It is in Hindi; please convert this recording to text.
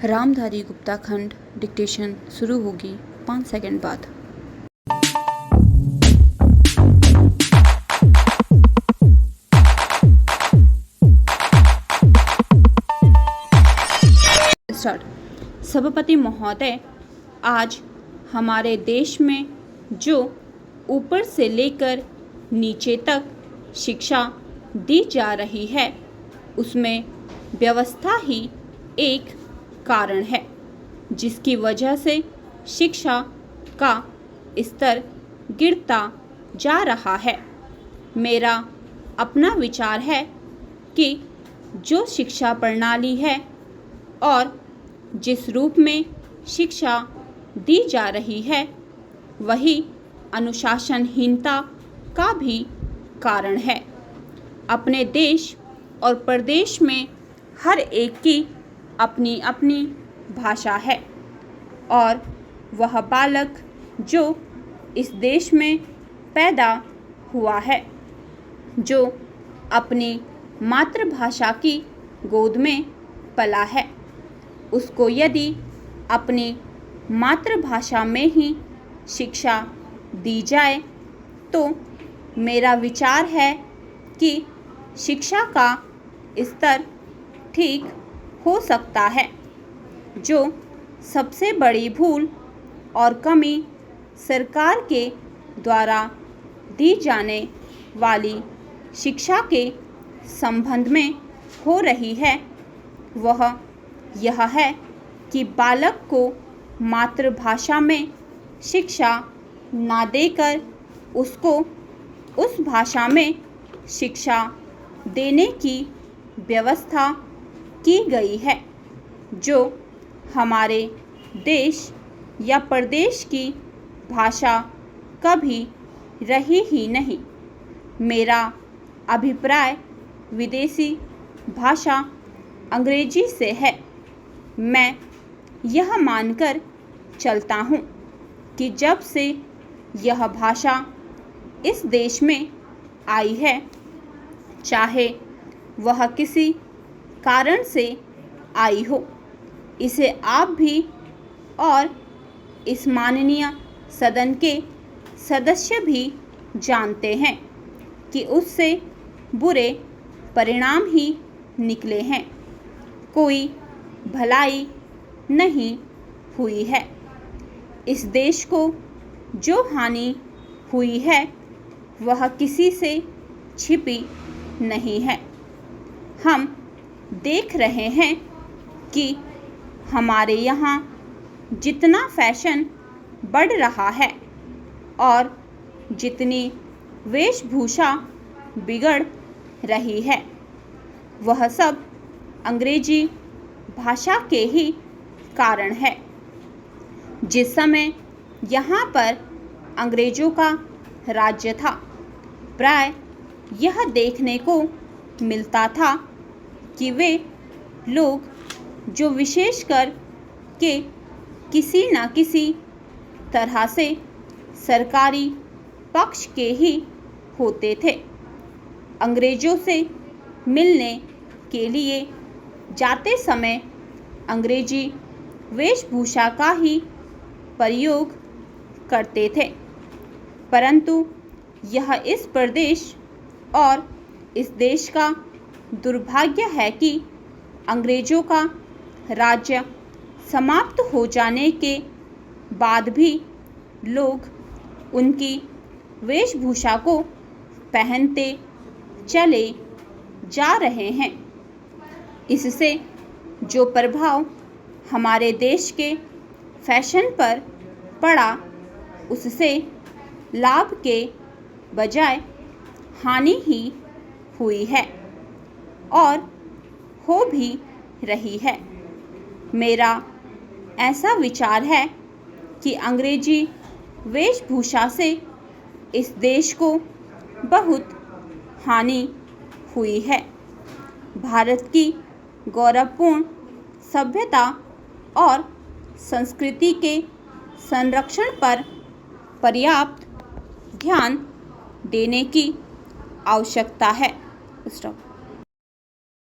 रामधारी गुप्ता खंड डिक्टेशन शुरू होगी 5 सेकंड बाद। स्टार्ट। सभापति महोदय, आज हमारे देश में जो ऊपर से लेकर नीचे तक शिक्षा दी जा रही है, उसमें व्यवस्था ही एक कारण है, जिसकी वजह से शिक्षा का स्तर गिरता जा रहा है। मेरा अपना विचार है कि जो शिक्षा प्रणाली है और जिस रूप में शिक्षा दी जा रही है, वही अनुशासनहीनता का भी कारण है। अपने देश और प्रदेश में हर एक की अपनी अपनी भाषा है और वह बालक जो इस देश में पैदा हुआ है, जो अपनी मातृभाषा की गोद में पला है, उसको यदि अपनी मातृभाषा में ही शिक्षा दी जाए तो मेरा विचार है कि शिक्षा का स्तर ठीक हो सकता है। जो सबसे बड़ी भूल और कमी सरकार के द्वारा दी जाने वाली शिक्षा के संबंध में हो रही है, वह यह है कि बालक को मातृभाषा में शिक्षा ना देकर उसको उस भाषा में शिक्षा देने की व्यवस्था की गई है, जो हमारे देश या प्रदेश की भाषा कभी रही ही नहीं। मेरा अभिप्राय विदेशी भाषा अंग्रेजी से है। मैं यह मानकर चलता हूँ कि जब से यह भाषा इस देश में आई है, चाहे वह किसी कारण से आई हो, इसे आप भी और इस माननीय सदन के सदस्य भी जानते हैं कि उससे बुरे परिणाम ही निकले हैं। कोई भलाई नहीं हुई है। इस देश को जो हानि हुई है, वह किसी से छिपी नहीं है। हम देख रहे हैं कि हमारे यहाँ जितना फैशन बढ़ रहा है और जितनी वेशभूषा बिगड़ रही है, वह सब अंग्रेजी भाषा के ही कारण है। जिस समय यहाँ पर अंग्रेजों का राज्य था, प्राय यह देखने को मिलता था कि वे लोग जो विशेषकर के किसी न किसी तरह से सरकारी पक्ष के ही होते थे, अंग्रेजों से मिलने के लिए जाते समय अंग्रेजी वेशभूषा का ही प्रयोग करते थे। परंतु यह इस प्रदेश और इस देश का दुर्भाग्य है कि अंग्रेजों का राज्य समाप्त हो जाने के बाद भी लोग उनकी वेशभूषा को पहनते चले जा रहे हैं। इससे जो प्रभाव हमारे देश के फैशन पर पड़ा, उससे लाभ के बजाय हानि ही हुई है और हो भी रही है। मेरा ऐसा विचार है कि अंग्रेजी वेशभूषा से इस देश को बहुत हानि हुई है। भारत की गौरवपूर्ण सभ्यता और संस्कृति के संरक्षण पर पर्याप्त ध्यान देने की आवश्यकता है। स्टॉप।